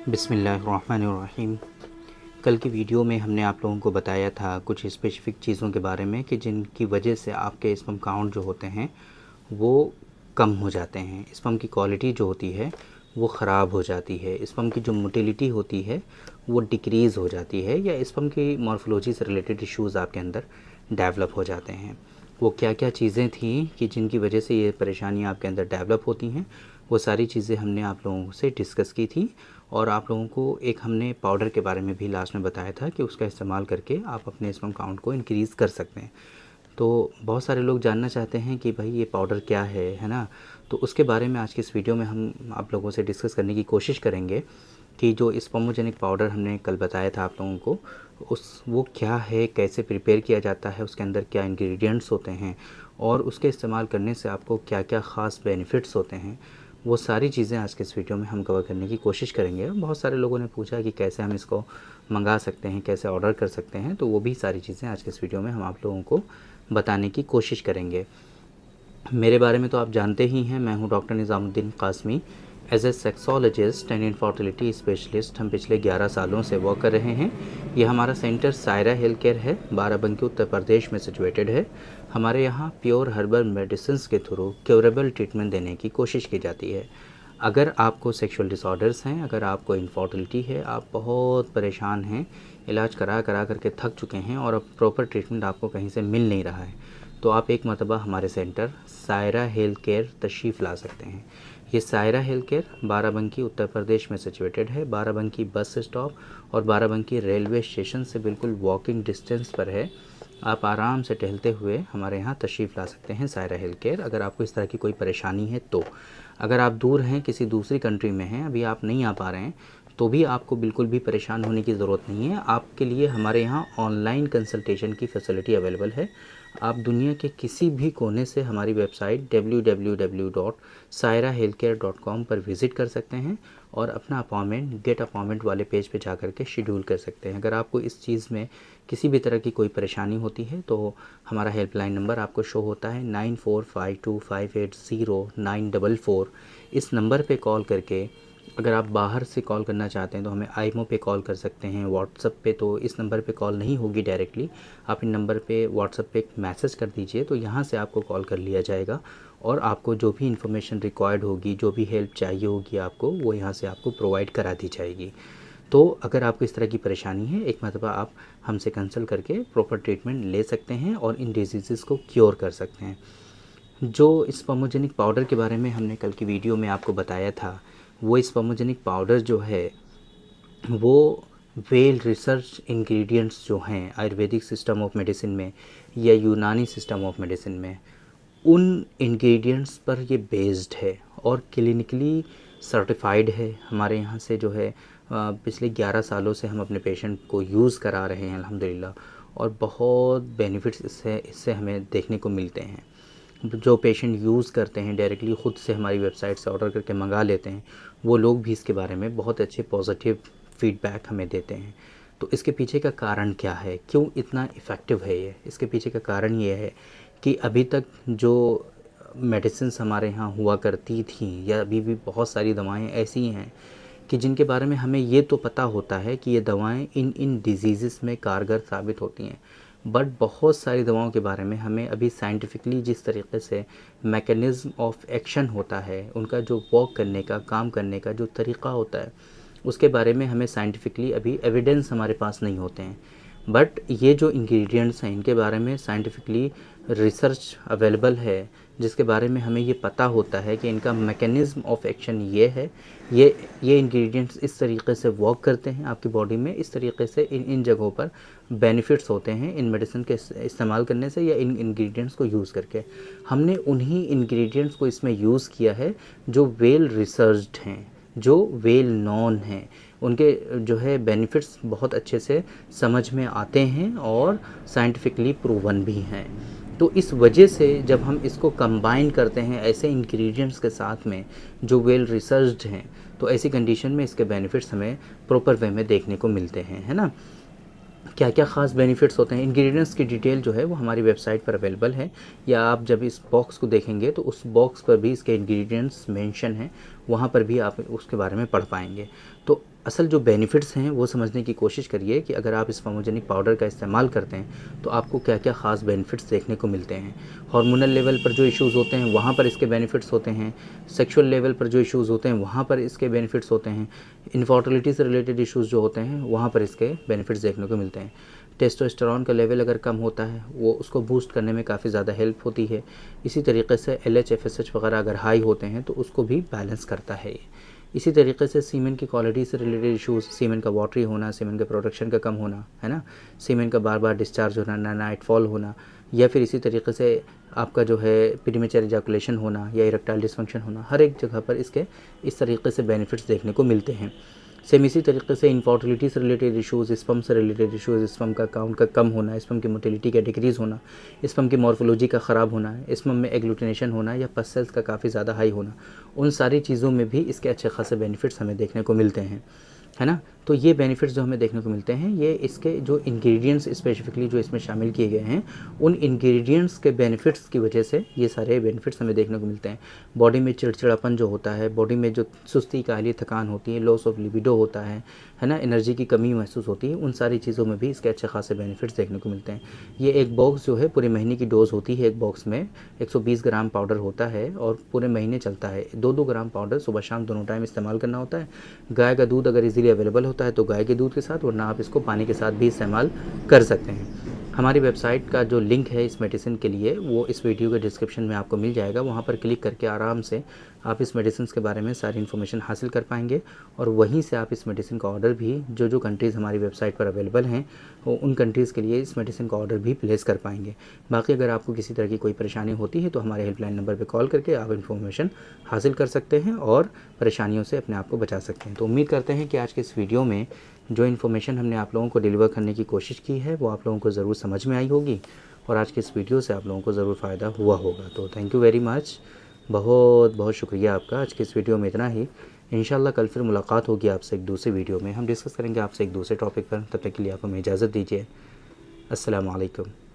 बिस्मिल्लाहिर्रहमानिर्रहीम। कल की वीडियो में हमने आप लोगों को बताया था कुछ स्पेसिफ़िक चीज़ों के बारे में कि जिनकी वजह से आपके स्पर्म काउंट जो होते हैं वो कम हो जाते हैं। स्पर्म की क्वालिटी जो होती है वो ख़राब हो जाती है। स्पर्म की जो मोटिलिटी होती है वो डिक्रीज़ हो जाती है, या स्पर्म की मॉर्फोलॉजी से रिलेटेड इश्यूज़ आपके अंदर डेवलप हो जाते हैं। वो क्या क्या चीज़ें थी कि जिनकी वजह से ये परेशानियाँ आपके अंदर डेवलप होती हैं, वो सारी चीज़ें हमने आप लोगों से डिस्कस की थी। और आप लोगों को एक हमने पाउडर के बारे में भी लास्ट में बताया था कि उसका इस्तेमाल करके आप अपने स्पर्म काउंट को इंक्रीज़ कर सकते हैं। तो बहुत सारे लोग जानना चाहते हैं कि भाई ये पाउडर क्या है ना। तो उसके बारे में आज की इस वीडियो में हम आप लोगों से डिस्कस करने की कोशिश करेंगे कि जो स्पर्मोजेनिक पाउडर हमने कल बताया था आप लोगों को, वो क्या है, कैसे प्रिपेयर किया जाता है, उसके अंदर क्या इंग्रेडिएंट्स होते हैं और उसके इस्तेमाल करने से आपको क्या क्या ख़ास बेनिफिट्स होते हैं। वो सारी चीज़ें आज के इस वीडियो में हम कवर करने की कोशिश करेंगे। बहुत सारे लोगों ने पूछा कि कैसे हम इसको मंगा सकते हैं, कैसे ऑर्डर कर सकते हैं, तो वो भी सारी चीज़ें आज के इस वीडियो में हम आप लोगों को बताने की कोशिश करेंगे। मेरे बारे में तो आप जानते ही हैं, मैं हूं doctor Nizamuddin Qasmi. As a sexologist and infertility specialist हम पिछले 11 सालों से वर्क कर रहे हैं। यह हमारा सेंटर सायरा हेल्थ केयर है, बाराबंकी उत्तर प्रदेश में सिचुएटेड है। हमारे यहाँ प्योर हर्बल मेडिसिन के थ्रू क्योरेबल ट्रीटमेंट देने की कोशिश की जाती है। अगर आपको सेक्सुअल डिसऑर्डर्स हैं, अगर आपको इनफर्टिलिटी है, आप बहुत परेशान हैं, इलाज करा करा करके थक चुके हैं और अब प्रॉपर ट्रीटमेंट आपको कहीं से मिल नहीं रहा है, तो आप एक मरतबा हमारे सेंटर सायरा हेल्थ केयर तशरीफ़ ला सकते हैं। ये सायरा हेल्थ केयर बाराबंकी उत्तर प्रदेश में सिचुएटेड है। बाराबंकी बस स्टॉप और बाराबंकी रेलवे स्टेशन से बिल्कुल वॉकिंग डिस्टेंस पर है। आप आराम से टहलते हुए हमारे यहाँ तशरीफ़ ला सकते हैं सायरा हेल्थ केयर, अगर आपको इस तरह की कोई परेशानी है तो। अगर आप दूर हैं, किसी दूसरी कंट्री में हैं, अभी आप नहीं आ पा रहे हैं, तो भी आपको बिल्कुल भी परेशान होने की ज़रूरत नहीं है। आपके लिए हमारे यहाँ ऑनलाइन कंसल्टेशन की फैसिलिटी अवेलेबल है। आप दुनिया के किसी भी कोने से हमारी वेबसाइट www.sairahealthcare.com पर विज़िट कर सकते हैं और अपना अपॉइंटमेंट गेट अपॉइंटमेंट वाले पेज पे जा कर के शेड्यूल कर सकते हैं। अगर आपको इस चीज़ में किसी भी तरह की कोई परेशानी होती है तो हमारा हेल्पलाइन नंबर आपको शो होता है 9452580944। इस नंबर पे कॉल करके, अगर आप बाहर से कॉल करना चाहते हैं तो हमें आईमो पे कॉल कर सकते हैं। व्हाट्सएप पे तो इस नंबर पे कॉल नहीं होगी डायरेक्टली, आप इन नंबर पे व्हाट्सएप पे एक मैसेज कर दीजिए तो यहाँ से आपको कॉल कर लिया जाएगा और आपको जो भी इन्फॉर्मेशन रिक्वायर्ड होगी, जो भी हेल्प चाहिए होगी आपको, वो यहाँ से आपको प्रोवाइड करा दी जाएगी। तो अगर आपको इस तरह की परेशानी है, एक मरतबा आप हमसे कंसल्ट करके प्रॉपर ट्रीटमेंट ले सकते हैं और इन डिजीज़ को क्योर कर सकते हैं। जो स्पर्मोजेनिक पाउडर के बारे में हमने कल की वीडियो में आपको बताया था, वो स्पर्मोजेनिक पाउडर जो है वो वेल रिसर्च इंग्रेडिएंट्स जो हैं आयुर्वेदिक सिस्टम ऑफ मेडिसिन में या यूनानी सिस्टम ऑफ मेडिसिन में, उन इंग्रेडिएंट्स पर ये बेस्ड है और क्लिनिकली सर्टिफाइड है। हमारे यहाँ से जो है पिछले 11 सालों से हम अपने पेशेंट को यूज़ करा रहे हैं अल्हम्दुलिल्लाह, और बहुत बेनिफिट्स इससे हमें देखने को मिलते हैं। जो पेशेंट यूज़ करते हैं, डायरेक्टली ख़ुद से हमारी वेबसाइट से ऑर्डर करके मंगा लेते हैं, वो लोग भी इसके बारे में बहुत अच्छे पॉजिटिव फीडबैक हमें देते हैं। तो इसके पीछे का कारण क्या है, क्यों इतना इफ़ेक्टिव है ये? इसके पीछे का कारण ये है कि अभी तक जो मेडिसिन्स हमारे यहाँ हुआ करती थी, या अभी भी बहुत सारी दवाएं ऐसी हैं कि जिनके बारे में हमें ये तो पता होता है कि ये दवाएं इन डिजीज़ में कारगर साबित होती हैं, बट बहुत सारी दवाओं के बारे में हमें अभी साइंटिफिकली जिस तरीके से मैकेनिज़्म ऑफ एक्शन होता है, उनका जो वर्क करने का, काम करने का जो तरीक़ा होता है, उसके बारे में हमें साइंटिफिकली अभी एविडेंस हमारे पास नहीं होते हैं। बट ये जो इंग्रेडिएंट्स हैं, इनके बारे में साइंटिफिकली रिसर्च अवेलेबल है, जिसके बारे में हमें ये पता होता है कि इनका मैकेनिज़्म ऑफ एक्शन ये है, ये इंग्रेडिएंट्स इस तरीके से वर्क करते हैं आपकी बॉडी में, इस तरीके से इन जगहों पर बेनिफिट्स होते हैं इन मेडिसिन के इस्तेमाल करने से या इन इंग्रेडिएंट्स को यूज़ करके। हमने उन्हीं इंग्रेडिएंट्स को इसमें यूज़ किया है जो वेल रिसर्च्ड हैं, जो वेल नोन हैं, उनके जो है बेनिफिट्स बहुत अच्छे से समझ में आते हैं और साइंटिफिकली प्रूवन भी हैं। तो इस वजह से जब हम इसको कंबाइन करते हैं ऐसे इंग्रेडिएंट्स के साथ में जो वेल रिसर्च्ड हैं, तो ऐसी कंडीशन में इसके बेनिफिट्स हमें प्रॉपर वे में देखने को मिलते हैं, है ना। क्या क्या ख़ास बेनिफिट्स होते हैं, इंग्रेडिएंट्स की डिटेल जो है वो हमारी वेबसाइट पर अवेलेबल है, या आप जब इस बॉक्स को देखेंगे तो उस बॉक्स पर भी इसके इंग्रेडिएंट्स मेंशन हैं, वहाँ पर भी आप उसके बारे में पढ़ पाएंगे। तो असल जो बेनिफिट्स हैं वो समझने की कोशिश करिए कि अगर आप स्पर्मोजेनिक पाउडर का इस्तेमाल करते हैं तो आपको क्या क्या ख़ास बेनिफिट्स देखने को मिलते हैं। हार्मोनल लेवल पर जो इश्यूज़ होते हैं वहाँ पर इसके बेनिफिट्स होते हैं, सेक्सुअल लेवल पर जो इश्यूज़ होते हैं वहाँ पर इसके बेनिफिट्स होते हैं, इनफर्टिलिटी से रिलेटेड इश्यूज़ जो होते हैं वहाँ पर इसके बेनिफिट्स देखने को मिलते हैं। टेस्टोस्टेरोन का लेवल अगर कम होता है वो उसको बूस्ट करने में काफ़ी ज़्यादा हेल्प होती है। इसी तरीके से LH FSH वगैरह अगर हाई होते हैं तो उसको भी बैलेंस करता है ये। इसी तरीके से सीमेन की क्वालिटी से रिलेटेड इश्यूज़, सीमेन का वाटरी होना, सीमेन के प्रोडक्शन का कम होना, है ना, सीमेन का बार बार डिस्चार्ज होना, नाइट फॉल होना, या फिर इसी तरीके से आपका जो है प्रीमेच्योर इजैकुलेशन होना या इरेक्टाइल डिसफंक्शन होना, हर एक जगह पर इसके इस तरीके से बेनिफिट्स देखने को मिलते हैं। सेम इसी तरीके से इनफर्टिलिटी से रिलेटेड इश्यूज़, स्पर्म से रिलेटेड इश्यूज़, स्पर्म का काउंट का कम होना, स्पर्म की मोटिलिटी का डिक्रीज़ होना, स्पर्म की मॉर्फोलॉजी का ख़राब होना, स्पर्म में एग्लूटिनेशन होना या पस सेल्स का काफ़ी ज़्यादा हाई होना, उन सारी चीज़ों में भी इसके अच्छे खासे बेनिफिट्स हमें देखने को मिलते हैं, है ना। तो ये बेनिफिट्स जो हमें देखने को मिलते हैं ये इसके जो इंग्रेडिएंट्स स्पेसिफिकली जो इसमें शामिल किए गए हैं उन इंग्रेडिएंट्स के बेनिफिट्स की वजह से ये सारे बेनिफिट्स हमें देखने को मिलते हैं। बॉडी में चिड़चिड़ापन जो होता है, बॉडी में जो सुस्ती, काहली, थकान होती है, लॉस ऑफ लिबिडो होता है ना, एनर्जी की कमी महसूस होती है, उन सारी चीज़ों में भी इसके अच्छे खासे बेनिफिट्स देखने को मिलते हैं। ये एक बॉक्स जो है पूरे महीने की डोज होती है। एक बॉक्स में 120 ग्राम पाउडर होता है और पूरे महीने चलता है। 2-2 ग्राम पाउडर सुबह शाम दोनों टाइम इस्तेमाल करना होता है। गाय का दूध अगर इजीली अवेलेबल होता है तो गाय के दूध के साथ, वरना आप इसको पानी के साथ भी इस्तेमाल कर सकते हैं। हमारी वेबसाइट का जो लिंक है इस मेडिसिन के लिए वो इस वीडियो के डिस्क्रिप्शन में आपको मिल जाएगा। वहाँ पर क्लिक करके आराम से आप इस मेडिसिन के बारे में सारी इन्फॉर्मेशन हासिल कर पाएंगे और वहीं से आप इस मेडिसिन का ऑर्डर भी जो कंट्रीज़ हमारी वेबसाइट पर अवेलेबल हैं वो उन कंट्रीज़ के लिए इस मेडिसिन का ऑर्डर भी प्लेस कर पाएंगे। बाकी अगर आपको किसी तरह की कोई परेशानी होती है तो हमारे हेल्पलाइन नंबर पर कॉल करके आप इन्फॉर्मेशन हासिल कर सकते हैं और परेशानियों से अपने आप को बचा सकते हैं। तो उम्मीद करते हैं कि आज के इस वीडियो में जो इन्फॉर्मेशन हमने आप लोगों को डिलीवर करने की कोशिश की है वो आप लोगों को ज़रूर समझ में आई होगी और आज के इस वीडियो से आप लोगों को ज़रूर फ़ायदा हुआ होगा। तो थैंक यू वेरी मच, बहुत बहुत शुक्रिया आपका। आज के इस वीडियो में इतना ही। इंशाल्लाह कल फिर मुलाकात होगी आपसे एक दूसरे वीडियो में। हम डिस्कस करेंगे आपसे एक दूसरे टॉपिक पर। तब तक के लिए आप हमें इजाज़त दीजिए। अस्सलाम वालेकुम।